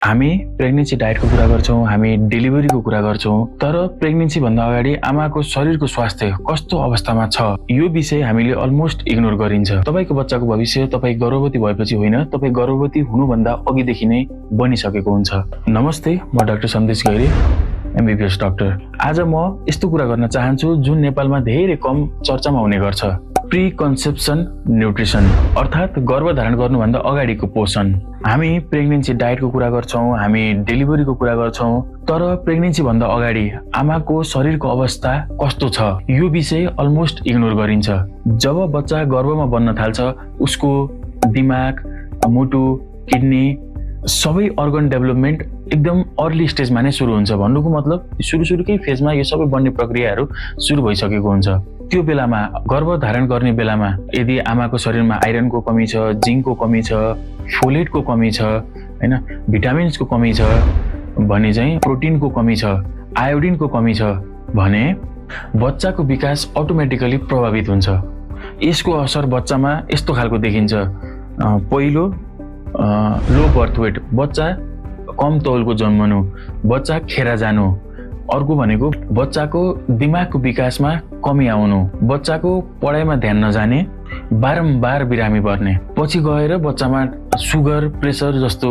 हामी प्रेग्नेन्सी डायटको कुरा गर्छौँ, हामी डेलिभरीको कुरा गर्छौँ, तर प्रेग्नेन्सी भन्दा अगाडि आमाको शरीरको स्वास्थ्य कस्तो अवस्थामा छ यो विषय हामीले अलमोस्ट इग्नोर गरिन्छ। तपाईको बच्चाको भविष्य तपाई गर्भवती भएपछि होइन, तपाई गर्भवती हुनुभन्दा अघिदेखि नै बनिसकेको हुन्छ। नमस्ते, म डाक्टर सन्देश गैरे, एमबीबीएस डाक्टर। आज म यस्तो कुरा गर्न चाहन्छु जुन नेपालमा धेरै कम चर्चामा हुने गर्छ। प्री कन्सेप्सन न्युट्रिसन अर्थात् गर्भधारण गर्नुभन्दा अगाडिको पोषण। हामी प्रेग्नेन्सी डायटको कुरा गर्छौँ, हामी डेलिभरीको कुरा गर्छौँ, तर प्रेग्नेन्सी भन्दा अगाडि आमाको शरीरको अवस्था कस्तो छ यो विषय अलमोस्ट इग्नोर गरिन्छ। जब बच्चा गर्भमा बन्न थाल्छ उसको दिमाग, मुटु, किडनी सबै अर्गन डेभलपमेन्ट एकदम अर्ली स्टेजमा नै सुरु हुन्छ। भन्नुको मतलब सुरुकै फेजमा यो सबै बन्ने प्रक्रियाहरू सुरु भइसकेको हुन्छ। त्यो बेलामा गर्भधारण गर्ने बेलामा यदि आमाको शरीरमा आइरनको कमी छ, जिङ्कको कमी छ, फोलेटको कमी छ, हैन, भिटामिन्सको कमी छ भने चाहिँ प्रोटिनको कमी छ, आयोडिनको कमी छ भने बच्चाको विकास अटोमेटिकली प्रभावित हुन्छ। यसको असर बच्चामा यस्तो खालको देखिन्छ। पहिलो लो बर्थ वेट, बच्चा कम तौलको जन्मनु, बच्चा खेरा जानु। अर्को भनेको बच्चाको दिमागको विकासमा कमी आउनु, बच्चाको पढाइमा ध्यान नजाने, बारम्बार बिरामी पर्ने, पछि गएर बच्चामा सुगर, प्रेसर जस्तो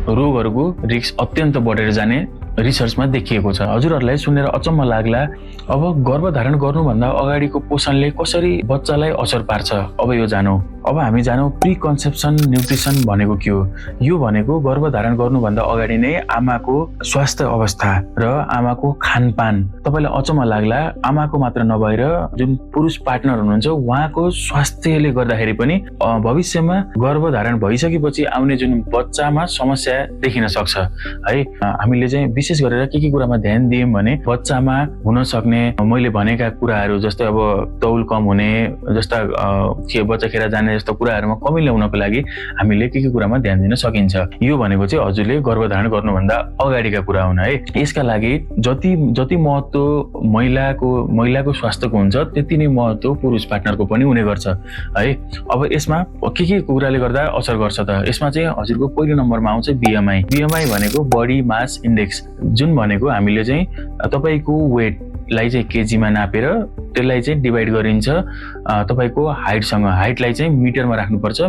रोगहरूको रिस्क अत्यन्त बढेर जाने रिसर्चमा देखिएको छ। हजुरहरूलाई सुनेर अचम्म लाग्ला, अब गर्भधारण गर्नुभन्दा अगाडिको पोषणले कसरी बच्चालाई असर पार्छ अब यो जानौँ। अब हामी जानौँ प्री कन्सेप्सन न्युट्रिसन भनेको के हो। यो भनेको गर्भधारण गर्नुभन्दा अगाडि नै आमाको स्वास्थ्य अवस्था र आमाको खानपान। तपाईँलाई अचम्म लाग्ला, आमाको मात्र नभएर जुन पुरुष पार्टनर हुनुहुन्छ उहाँको स्वास्थ्यले गर्दाखेरि पनि भविष्यमा गर्भधारण भइसकेपछि आउने जुन बच्चामा समस्या देखिन सक्छ है। हामीले चाहिँ विशेष गरेर के कुरामा ध्यान दियौँ भने बच्चामा हुन सक्ने मैले भनेका कुराहरू जस्तै अब तौल कम हुने जस्ता बच्चा खेर जाने जस्ता कुराहरूमा कमी ल्याउनको लागि हामीले के कुरामा ध्यान दिन सकिन्छ। यो भनेको चाहिँ हजुरले गर्भधारण गर्नुभन्दा अगाडिका कुरा हुन् है। यसका लागि जति महत्त्व महिलाको स्वास्थ्यको हुन्छ त्यति नै महत्त्व पुरुष पार्टनरको पनि हुने गर्छ है। अब यसमा के कुराले गर्दा असर गर्छ त, यसमा चाहिँ हजुरको पहिलो नम्बरमा आउँछ बीएमआई। बीएमआई भनेको बडी मास इन्डेक्स, जुन भनेको हामीले चाहिँ तपाईँको वेटलाई चाहिँ केजीमा नापेर त्यसलाई चाहिँ डिभाइड गरिन्छ तपाईँको हाइटसँग। हाइटलाई चाहिँ मिटरमा राख्नुपर्छ,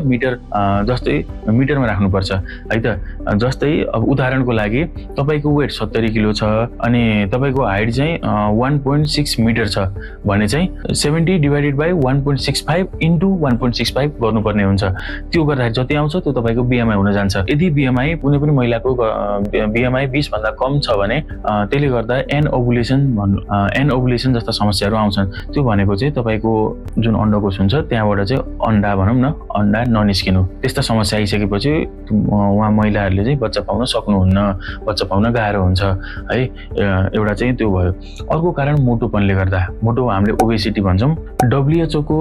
जस्तै मिटरमा राख्नुपर्छ है त। जस्तै अब उदाहरणको लागि तपाईँको वेट 70 किलो छ अनि तपाईँको हाइट चाहिँ 1.6 मिटर छ भने चाहिँ 70 डिभाइडेड बाई 1.65 इन्टु 1.65 गर्नुपर्ने हुन्छ। त्यो गर्दाखेरि जति आउँछ त्यो तपाईँको बीएमआई हुन जान्छ। यदि बीएमआई कुनै पनि महिलाको बीएमआई 20 भन्दा कम छ भने त्यसले गर्दा एन ओभुलेसन जस्ता समस्याहरू आउँछन्। त्यो भनेको चाहिँ तपाईँको जुन अण्डकोष हुन्छ त्यहाँबाट चाहिँ अन्डा भनौँ न, अन्डा ननिस्किनु, त्यस्ता समस्या आइसकेपछि उहाँ महिलाहरूले चाहिँ बच्चा पाउन सक्नुहुन्न, बच्चा पाउन गाह्रो हुन्छ है। एउटा चाहिँ त्यो भयो। अर्को कारण मोटोपनले गर्दा, मोटो हामीले ओबेसिटी भन्छौँ। WHO को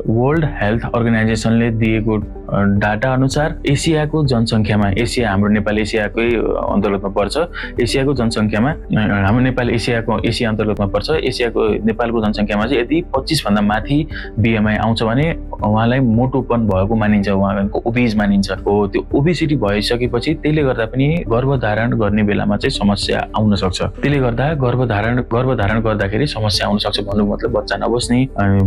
वर्ल्ड हेल्थ अर्गनाइजेसनले दिएको डाटा अनुसार एसियाको जनसङ्ख्यामा, एसिया हाम्रो नेपाल एसियाकै अन्तर्गतमा पर्छ, एसियाको जनसङ्ख्यामा हाम्रो नेपाल एसिया अन्तर्गतमा पर्छ। नेपालको जनसङ्ख्यामा चाहिँ यदि 25 भन्दा माथि बीएमआई आउँछ भने उहाँलाई मोटोपन भएको मानिन्छ, उहाँको ओबेज मानिन्छ हो। त्यो ओबेसिटी भइसकेपछि त्यसले गर्दा पनि गर्भधारण गर्ने बेलामा चाहिँ समस्या आउन सक्छ। त्यसले गर्दा गर्भधारण गर्दाखेरि समस्या आउन सक्छ। भन्नुको मतलब बच्चा नबस्ने,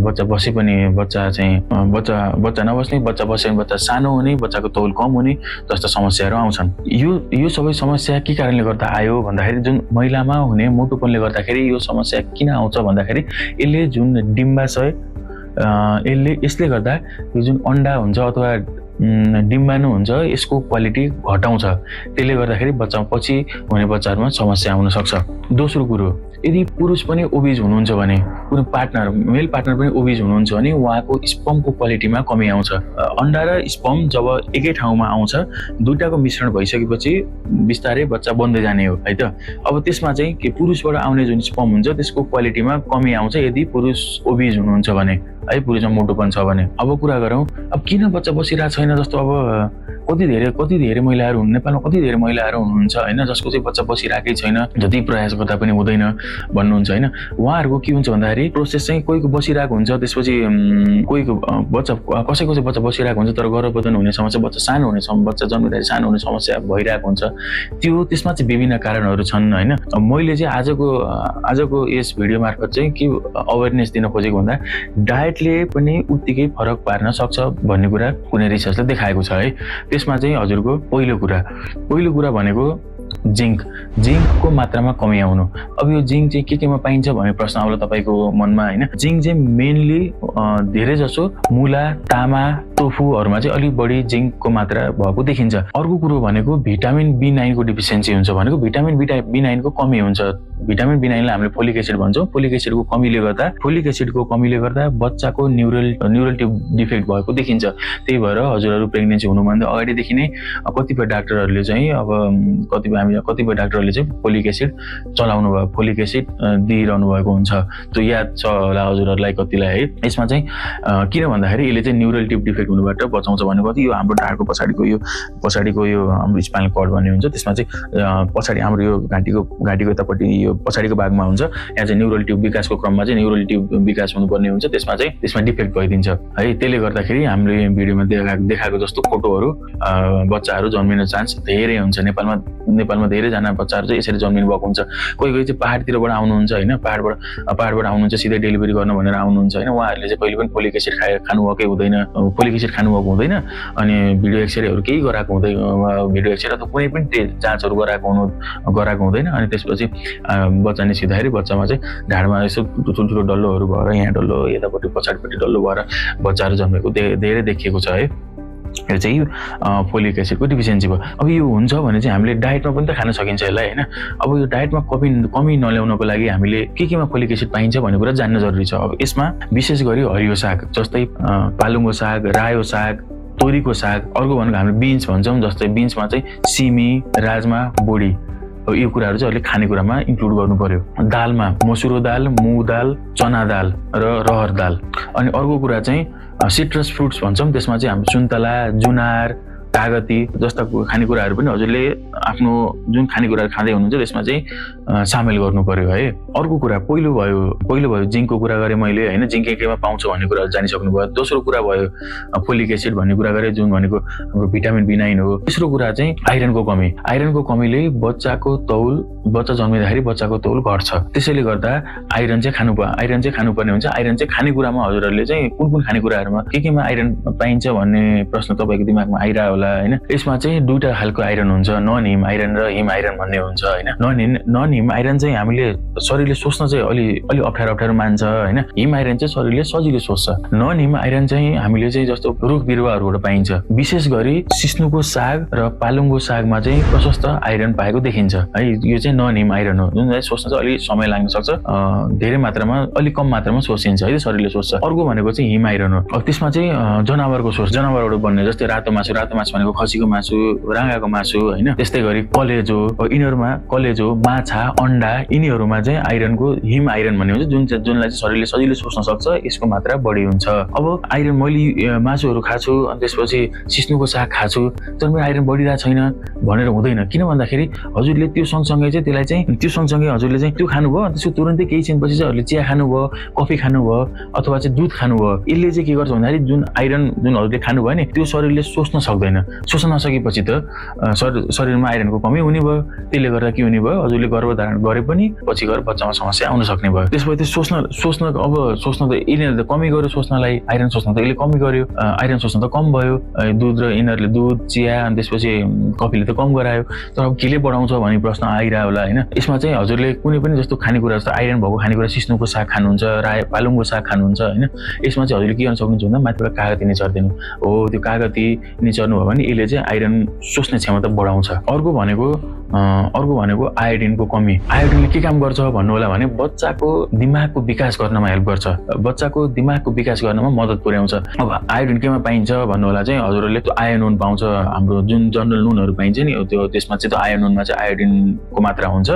बच्चा बसे पनि बच्चा नबस्ने, बच्चा बस्यो भने बच्चा सानो हुने, बच्चाको तौल कम हुने जस्ता समस्याहरू आउँछन्। यो सबै समस्या के कारणले गर्दा आयो भन्दाखेरि जुन महिलामा हुने मोटोपनले गर्दाखेरि यो समस्या किन आउँछ भन्दाखेरि यसले जुन डिम्बाशय यसले गर्दा यो जुन अन्डा हुन्छ अथवा डिम्बाणु हुन्छ यसको क्वालिटी घटाउँछ। त्यसले गर्दाखेरि पछि हुने बच्चाहरूमा समस्या आउन सक्छ। दोस्रो कुरो, यदि पुरुष पनि ओबिज हुनुहुन्छ भने, कुनै मेल पार्टनर पनि ओबिज हुनुहुन्छ भने उहाँको स्पर्मको क्वालिटीमा कमी आउँछ। अन्डा र स्पर्म जब एकै ठाउँमा आउँछ दुईटाको मिश्रण भइसकेपछि बिस्तारै बच्चा बन्दै जाने हो है त। अब त्यसमा चाहिँ के पुरुषबाट आउने जुन स्पर्म हुन्छ त्यसको क्वालिटीमा कमी आउँछ यदि पुरुष ओबिज हुनुहुन्छ भने है, पुरुषमा मोटोपन छ भने। अब कुरा गरौँ अब किन बच्चा बसिरहेको छैन जस्तो अब कति धेरै महिलाहरू नेपालमा कति धेरै महिलाहरू हुनुहुन्छ हैन जसको चाहिँ बच्चा बसिराकै छैन, जति प्रयास गर्दा पनि हुँदैन भन्नुहुन्छ हैन। उहाँहरूको के हुन्छ भन्दाखेरि प्रोसेस चाहिँ कोहीको बसिरहेको हुन्छ, त्यसपछि कोहीको बच्चा कसैको चाहिँ बच्चा बसिरहेको हुन्छ तर गर्भपतन हुने समस्या, बच्चा सानो हुने बच्चा जन्मिँदाखेरि सानो हुने समस्या भइरहेको हुन्छ। त्यसमा चाहिँ विभिन्न कारणहरू छन् हैन। मैले चाहिँ आजको यस भिडियो मार्फत चाहिँ के अवेरनेस दिन खोजेको भन्दा डायटले पनि उत्तिकै फरक पार्न सक्छ भन्ने कुरा कुनै रिसर्चले देखाएको छ है। त्यसमा चाहिँ हजुरको पहिलो कुरा भनेको जिङ्कको मात्रामा कमी आउनु। अब यो जिङ्क चाहिँ केमा पाइन्छ भन्ने प्रश्न आउला तपाईको मनमा हैन। जिङ्क चाहिँ मेनली धेरै जसो मुला, तामा, टोफुहरुमा चाहिँ अलि बढी जिङ्कको मात्रा भएको देखिन्छ। अर्को कुरो भनेको भिटामिन B9 को डिफिसियन्सी हुन्छ भनेको भिटामिन B9 को कमी हुन्छ। भिटामिन B9 लाई हामीले फोलिक एसिड भन्छौँ। फोलिक एसिडको कमीले गर्दा बच्चाको न्युरल ट्युब डिफेक्ट भएको देखिन्छ। त्यही भएर हजुरहरु प्रेग्नेन्सी हुनुभन्दा अगाडिदेखि नै कतिपय डाक्टरहरूले चाहिँ कतिपय डाक्टरहरूले चाहिँ फोलिक एसिड चलाउनु भयो, फोलिक एसिड दिइरहनु भएको हुन्छ। त्यो याद छ होला हजुरहरुलाई कतिलाई है। यसमा चाहिँ किन भन्दाखेरि यसले चाहिँ न्युरल ट्युब डिफेक्ट हुनुबाट बचाउँछ भनेको यो हाम्रो ढाडको पछाडिको यो हाम्रो स्पाइनल कर्ड भन्ने हुन्छ। त्यसमा चाहिँ पछाडि हाम्रो यो घाँटीको यतापट्टि यो पछाडिको भागमा हुन्छ। यहाँ चाहिँ न्युरल ट्युब विकासको क्रममा चाहिँ न्युरल ट्युब विकास हुनुपर्ने हुन्छ। त्यसमा डिफेक्ट भइदिन्छ है। त्यसले गर्दाखेरि हामीले भिडियोमा देखाएको जस्तो फोटोहरू बच्चाहरू जन्मिन चान्स धेरै हुन्छ। नेपालमा धेरै जना बच्चाहरू चाहिँ यसरी जन्मिनु भएको हुन्छ। कोही चाहिँ पहाडतिरबाट आउनुहुन्छ हैन, पहाडबाट आउनुहुन्छ सिधै डेलिभरी गर्न भनेर आउनुहुन्छ हैन। उहाँहरूले चाहिँ कहिले पनि फोलिक एसिड खानु भएको हुँदैन अनि भिडियो एक्सरेहरू केही गराएको हुँदैन, भिडियो एक्सरे अथवा कुनै पनि जाँचहरू गराएको हुँदैन। अनि त्यसपछि बच्चा निस्किँदाखेरि बच्चामा चाहिँ ढाडमा यसो ठुल्ठुलो डल्लोहरू भएर यहाँ डल्लो यतापट्टि पछाडिपट्टि डल्लो भएर बच्चाहरू जन्मेको धेरै देखिएको छ है। यो चाहिँ फोलिक एसिडको डिफिसियन्सी भयो। अब यो हुन्छ भने चाहिँ हामीले डायटमा पनि त खान सकिन्छ यसलाई हैन। अब यो डायटमा कमी नल्याउनको लागि हामीले केमा फोलिक एसिड पाइन्छ भन्ने कुरा जान्न जरुरी छ। अब यसमा विशेष गरी हरियो साग जस्तै पालुङ्गो साग, रायो साग, तोरीको साग, अर्को भनेको हामीले बिन्स भन्छौँ जस्तै बिन्समा चाहिँ सिमी, राजमा, बोडी, यो कुराहरू चाहिँ अहिले खानेकुरामा इन्क्लुड गर्नु पर्यो। दालमा मसुरो दाल, मुग दाल, चना दाल र रहर दाल। अनि अर्को कुरा चाहिँ सिट्रस फ्रुट्स भन्छौँ। त्यसमा चाहिँ हाम्रो सुन्तला, जुनार, कागती जस्ता खानेकुराहरू पनि हजुरले आफ्नो जुन खानेकुराहरू खाँदै हुनुहुन्छ त्यसमा चाहिँ सामेल गर्नु पर्यो है। अर्को कुरा पहिलो भयो जिङ्कको कुरा गरेँ मैले हैन। जिङ्क केमा पाउँछ भन्ने कुरा जानिसक्नु भयो। दोस्रो कुरा भयो फोलिक एसिड भन्ने कुरा गरेँ जुन भनेको हाम्रो भिटामिन B9 हो। तेस्रो कुरा चाहिँ आइरनको कमीले बच्चा जन्मिँदाखेरि बच्चाको तौल घट्छ। त्यसैले गर्दा आइरन चाहिँ खानुपर्ने हुन्छ। आइरन चाहिँ खानेकुरामा हजुरहरूले चाहिँ कुन खानेकुराहरूमा केमा आइरन पाइन्छ भन्ने प्रश्न तपाईको दिमागमा आइरह्यो होला हैन। यसमा चाहिँ दुईटा खालको आइरन हुन्छ, नन हिम आइरन र हिम आइरन भन्ने हुन्छ हैन। नन हिम आइरन चाहिँ हामीले शरीरले सोच्न चाहिँ अलि अप्ठ्यारो मान्छ हैन। हिम आइरन चाहिँ शरीरले सजिलो सोच्छ। नन हिम आइरन चाहिँ हामीले चाहिँ जस्तो रुख बिरुवाहरूबाट पाइन्छ। विशेष गरी सिस्नुको साग र पालुङ्गो सागमा चाहिँ प्रशस्त आइरन पाएको देखिन्छ है। यो चाहिँ नन हिम आइरन हो जुन चाहिँ सोच्न चाहिँ अलि समय लाग्न सक्छ, धेरै मात्रामा अलि कम मात्रामा सोचिन्छ है शरीरले सोच्छ। अर्को भनेको चाहिँ हिम आइरन हो। अब त्यसमा चाहिँ जनावरको सोर्स, जनावरबाट बन्ने जस्तै रातो मासु भनेको खसीको मासु, राँगाको मासु हैन। त्यस्तै गरी कलेजो, माछा, अन्डा यिनीहरूमा चाहिँ आइरनको हिम आइरन भन्ने हुन्छ जुनलाई चाहिँ शरीरले सजिलो सोच्न सक्छ। यसको मात्रा बढी हुन्छ। अब आइरन मैले मासुहरू खाछु अनि त्यसपछि सिस्नुको साग खाछु तर मेरो आइरन बढिरहेको छैन भनेर हुँदैन। किन भन्दाखेरि हजुरले त्यो सँगसँगै हजुरले चाहिँ त्यो खानुभयो अनि त्यसको तुरन्तै केही छिनपछि चाहिँ हजुरले चिया खानुभयो, कफी खानुभयो अथवा चाहिँ दुध खानुभयो। यसले चाहिँ के गर्छ भन्दाखेरि जुन आइरन जुन हजुरले खानुभयो नि त्यो शरीरले सोच्न सक्दैन। सोच्न नसकेपछि त शरीरमा आइरनको कमी हुने भयो। त्यसले गर्दा के हुने भयो हजुरले गर्भधारण गरे पनि पछि गएर बच्चामा समस्या आउन सक्ने भयो। त्यसपछि सोच्न त यिनीहरूले त कमी गर्यो सोच्नलाई, आइरन सोच्न त यसले कमी गर्यो, आइरन सोच्न त कम भयो। दुध र यिनीहरूले दुध, चिया अनि त्यसपछि कफीले त कम गरायो। तर अब केले बढाउँछ भन्ने प्रश्न आइरह्यो होला हैन। यसमा चाहिँ हजुरले कुनै पनि जस्तो खानेकुरा जस्तो आइरन भएको खानेकुरा सिस्नुको साग खानुहुन्छ, पालुङ्गो साग खानुहुन्छ हैन। यसमा चाहिँ हजुरले के गर्न सक्नुहुन्छ भन्दा माथिबाट कागती निचर्दिनु हो। त्यो कागती निचर्नु भयो भने यसले चाहिँ आइरन सोच्ने क्षमता बढाउँछ। अर्को भनेको अर्को भनेको आयोडिनको कमी। आयोडिनले के काम गर्छ भन्नु होला भने बच्चाको दिमागको विकास गर्नमा हेल्प गर्छ, बच्चाको दिमागको विकास गर्नमा मद्दत पुर्याउँछ। अब आयोडिन केमा पाइन्छ भन्नु होला चाहिँ हजुरहरूले त्यो आयो नुन पाउँछ, हाम्रो जुन जनरल नुनहरू पाइन्छ नि त्यो त्यसमा चाहिँ त्यो आयो नुनमा चाहिँ आयोडिनको मात्रा हुन्छ।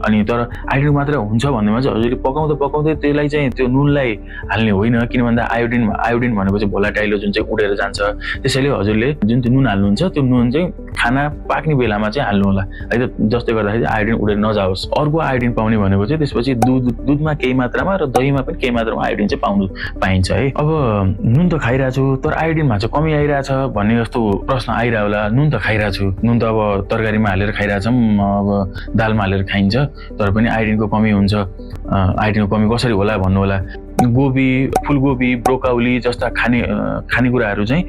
अनि तर आयोडिनको मात्रा हुन्छ भन्दैमा चाहिँ हजुरले पकाउँदै त्यसलाई चाहिँ त्यो नुनलाई हाल्ने होइन, किन भन्दा आयोडिन भनेको चाहिँ भोलाटाइल जुन चाहिँ उडेर जान्छ। त्यसैले हजुरले जुन त्यो नुन हाल्नुहुन्छ त्यो नुन चाहिँ खाना पाक्ने बेलामा चाहिँ हाल्नु होला है त, जसले गर्दाखेरि आयोडिन उडेर नजाओस्। अर्को आयोडिन पाउने भनेको चाहिँ त्यसपछि दुधमा केही मात्रामा र दहीमा पनि केही मात्रामा आयोडिन चाहिँ पाइन्छ है। अब नुन त खाइरहेको छु तर आयोडिनमा चाहिँ कमी आइरहेछ भन्ने जस्तो प्रश्न आइरह्यो होला। नुन त खाइरहेको छु, नुन त अब तरकारीमा हालेर खाइरहेछौँ, अब दालमा हालेर खाइन्छ, तर पनि आयोडिनको कमी हुन्छ। आयोडिनको कमी कसरी होला भन्नु होला, गोबी, फुलकोपी, ब्रोकाउली जस्ता खानेकुराहरू चाहिँ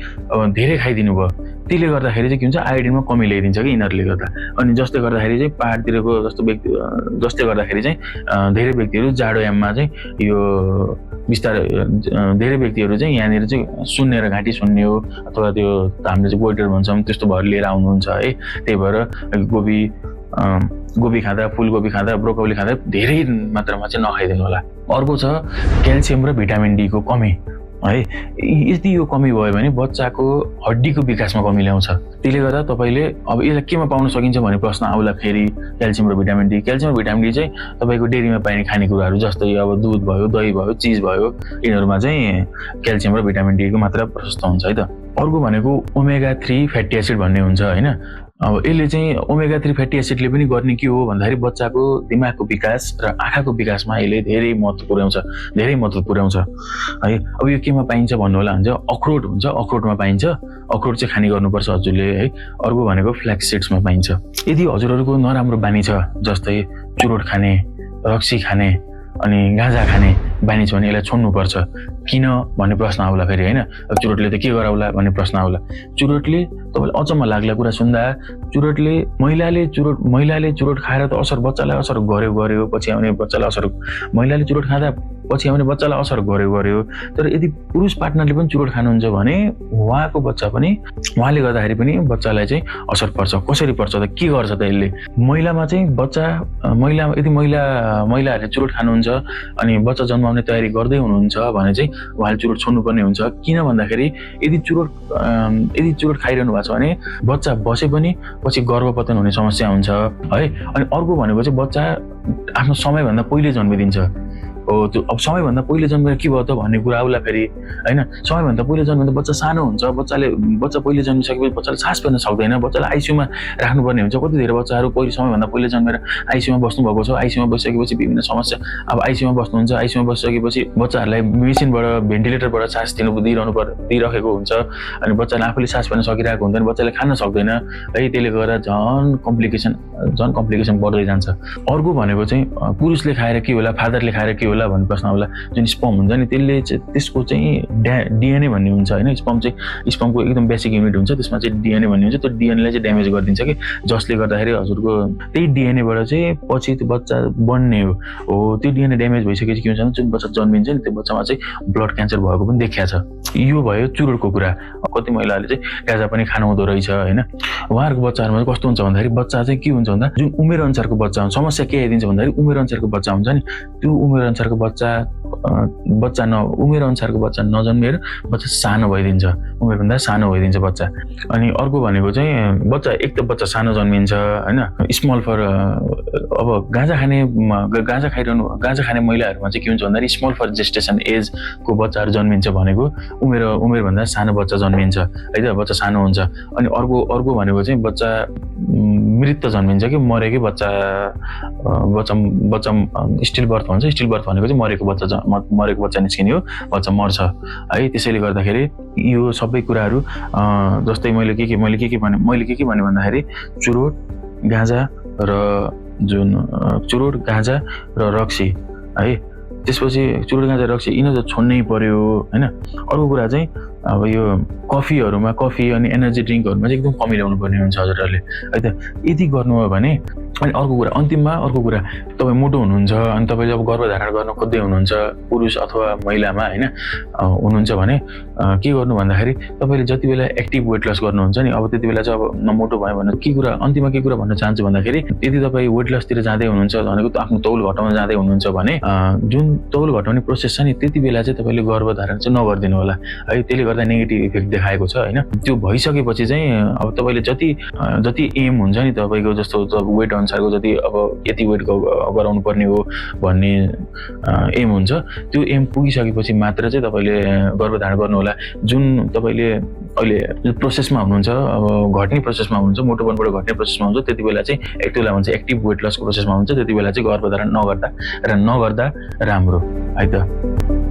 धेरै खाइदिनु भयो, त्यसले गर्दाखेरि चाहिँ के हुन्छ आयोडिनमा कमी ल्याइदिन्छ कि यिनीहरूले गर्दा। अनि जसले गर्दाखेरि चाहिँ पहाडतिरको जसले गर्दाखेरि चाहिँ धेरै व्यक्तिहरू जाडो याममा चाहिँ यो बिस्तारै धेरै व्यक्तिहरू चाहिँ यहाँनिर चाहिँ सुन्नेर घाँटी सुन्ने हो अथवा त्यो हामीले चाहिँ गोइटर भन्छौँ त्यस्तो भएर लिएर आउनुहुन्छ है। त्यही भएर गोबी खाँदा, फुलकोपी खाँदा, ब्रोकोली खाँदा धेरै मात्रामा चाहिँ नखाइदिनु होला। अर्को छ क्याल्सियम र भिटामिन डी को कमी है। यदि यो कमी भयो भने बच्चाको हड्डीको विकासमा कमी ल्याउँछ। त्यसले गर्दा तपाईँले अब यसलाई केमा पाउन सकिन्छ भन्ने प्रश्न आउला फेरि क्याल्सियम र भिटामिन डी। क्याल्सियम र भिटामिन डी चाहिँ तपाईँको डेरीमा पाइने खानेकुराहरू जस्तै अब दुध भयो, दही भयो, चिज भयो, यिनीहरूमा चाहिँ क्याल्सियम र भिटामिन डी को मात्रा प्रशस्त हुन्छ है त। अर्को भनेको ओमेगा 3 फ्याटी एसिड भन्ने हुन्छ होइन। अब यसले चाहिँ ओमेगा 3 फ्याटी एसिडले पनि गर्ने के हो भन्दाखेरि बच्चाको दिमागको विकास र आँखाको विकासमा यसले धेरै महत्त्व पुर्याउँछ है। अब यो केमा पाइन्छ भन्नु होला भने अखरोट हुन्छ, अखरोटमा पाइन्छ, अखरोट चाहिँ खाने गर्नुपर्छ हजुरले है। अर्को भनेको फ्ल्याक्स सिड्समा पाइन्छ। यदि हजुरहरूको नराम्रो बानी छ जस्तै चुरोट खाने, रक्सी खाने अनि गाँजा खाने बानी छ भने यसलाई छोड्नुपर्छ। किन भन्ने प्रश्न आउला फेरि होइन। चुरोटले त के गराउला भन्ने प्रश्न आउला। चुरोटले तपाईँलाई अचम्म लाग्ला कुरा सुन्दा, महिलाले चुरोट खाएर त बच्चालाई असर गर्यो पछि आउने बच्चालाई असर, महिलाले चुरोट खाँदा पछि आउने बच्चालाई असर गर्यो। तर यदि पुरुष पार्टनरले पनि चुरोट खानुहुन्छ भने उहाँले गर्दाखेरि पनि बच्चालाई चाहिँ असर पर्छ। कसरी पर्छ त, के गर्छ त यसले? महिलामा चाहिँ यदि महिलाहरूले चुरोट खानुहुन्छ अनि बच्चा जन्माउने तयारी गर्दै हुनुहुन्छ भने चाहिँ उहाँले चुरोट छोड्नुपर्ने हुन्छ। किन भन्दाखेरि यदि चुरोट खाइरहनु भएको छ भने बच्चा बसे पनि पछि गर्भपतन हुने समस्या हुन्छ है। अनि अर्को भनेको चाहिँ बच्चा आफ्नो समयभन्दा पहिले जन्मिदिन्छ हो। त्यो अब समयभन्दा पहिले जन्मेर के भयो त भन्ने कुरा आउला फेरि होइन। समयभन्दा पहिले जन्मेर बच्चा सानो हुन्छ, बच्चा पहिले जन्मिसकेपछि बच्चाले सास फेर्न सक्दैन, बच्चालाई आइसियुमा राख्नुपर्ने हुन्छ। कति धेरै बच्चाहरू समयभन्दा पहिले जन्मेर आइसियुमा बस्नुभएको छ। आइसियुमा बसिसकेपछि विभिन्न समस्या, अब आइसियुमा बस्नुहुन्छ, आइसियुमा बसिसकेपछि बच्चाहरूलाई मेसिनबाट, भेन्टिलेटरबाट सास दिइरहेको हुन्छ अनि बच्चाले आफूले सास फेर्न सकिरहेको हुँदैन, बच्चाले खान सक्दैन है। त्यसले गर्दा झन् कम्प्लिकेसन बढ्दै जान्छ। अर्को भनेको चाहिँ पुरुषले खाएर के होला, फादरले खाएर के होला भन्ने प्रश्न होला। जुन स्पर्म हुन्छ नि त्यसको चाहिँ डिएनए भन्ने हुन्छ होइन। स्पर्मको एकदम बेसिक युनिट हुन्छ, त्यसमा चाहिँ डिएनए भन्ने हुन्छ। त्यो डिएनएलाई चाहिँ ड्यामेज गरिदिन्छ कि जसले गर्दाखेरि हजुरको त्यही डिएनएबाट चाहिँ पछि त्यो बच्चा बन्ने हो। त्यो डिएनए ड्यामेज भइसकेपछि के हुन्छ भने जुन बच्चा जन्मिन्छ नि त्यो बच्चामा चाहिँ ब्लड क्यान्सर भएको पनि देखिया छ। यो भयो चुरोटको कुरा। कति महिलाहरूले चाहिँ गाँजा पनि खानु हुँदो रहेछ होइन। उहाँहरूको बच्चाहरूमा कस्तो हुन्छ भन्दाखेरि बच्चा चाहिँ के हुन्छ भन्दा जुन उमेर अनुसारको बच्चा हुन्छ, समस्या के आइदिन्छ भन्दाखेरि उमेर अनुसारको बच्चा हुन्छ नि, त्यो उमेर अनुसारको बच्चा नजन्मिएर बच्चा सानो भइदिन्छ, उमेरभन्दा सानो भइदिन्छ बच्चा। अनि अर्को भनेको चाहिँ एक त बच्चा सानो जन्मिन्छ होइन। स्मल फर अब गाँजा खाने महिलाहरूमा चाहिँ के हुन्छ भन्दाखेरि स्मल फर जेस्टेसन एजको बच्चाहरू जन्मिन्छ भनेको उमेरभन्दा सानो बच्चा जन्मिन्छ है त, बच्चा सानो हुन्छ। अनि अर्को भनेको चाहिँ बच्चा मृत जन्मिन्छ कि मरेकै बच्चा स्टिल बर्थ भन्छ। स्टिल बर्थ भनेको चाहिँ मरेको बच्चा निस्किने हो, बच्चा मर्छ है। त्यसैले गर्दाखेरि यो सबै कुराहरू जस्तै मैले के भने भन्दाखेरि चुरोट, गाँजा र रक्सी है। त्यसपछि चुरोट, गाँजा, रक्सी यिनीहरू त छोड्नै पर्यो होइन। अर्को कुरा चाहिँ अब यो कफी अनि एनर्जी ड्रिङ्कहरूमा चाहिँ एकदम कमी ल्याउनु पर्ने हुन्छ हजुरहरूले है त। यदि गर्नुभयो भने अनि अर्को कुरा अन्तिममा अर्को कुरा तपाईँ मोटो हुनुहुन्छ अनि तपाईँले अब गर्भधारण गर्न खोज्दै हुनुहुन्छ पुरुष अथवा महिलामा होइन हुनुहुन्छ भने के गर्नु भन्दाखेरि तपाईँले जति बेला एक्टिभ वेट लस गर्नुहुन्छ नि अब त्यति बेला चाहिँ अब मोटो भयो भने के कुरा अन्तिममा के कुरा भन्न चाहन्छु भन्दाखेरि यदि तपाईँ वेट लसतिर जाँदै हुनुहुन्छ भनेको आफ्नो तौल घटाउन जाँदै हुनुहुन्छ भने जुन तौल घटाउने प्रोसेस छ नि त्यति बेला चाहिँ तपाईँले गर्भधारण चाहिँ नगरिदिनु होला है त्यसले गर्दा नेगेटिभ इफेक्ट देखाएको छ होइन त्यो भइसकेपछि चाहिँ अब तपाईँले जति एम हुन्छ नि तपाईँको जस्तो वेट अनुसारको जति अब यति वेट गराउनु पर्ने हो भन्ने एम हुन्छ त्यो एम पुगिसकेपछि मात्र चाहिँ तपाईँले गर्भधारण गर्नु होला जुन तपाईँले अहिले प्रोसेसमा हुनुहुन्छ अब घट्ने प्रोसेसमा हुनुहुन्छ मोटोपनबाट घट्ने प्रोसेसमा हुन्छ त्यति बेला चाहिँ त्यसलाई भन्छ एक्टिभ वेट लसको प्रोसेसमा हुन्छ त्यति बेला चाहिँ गर्भधारण नगर्दा राम्रो है त।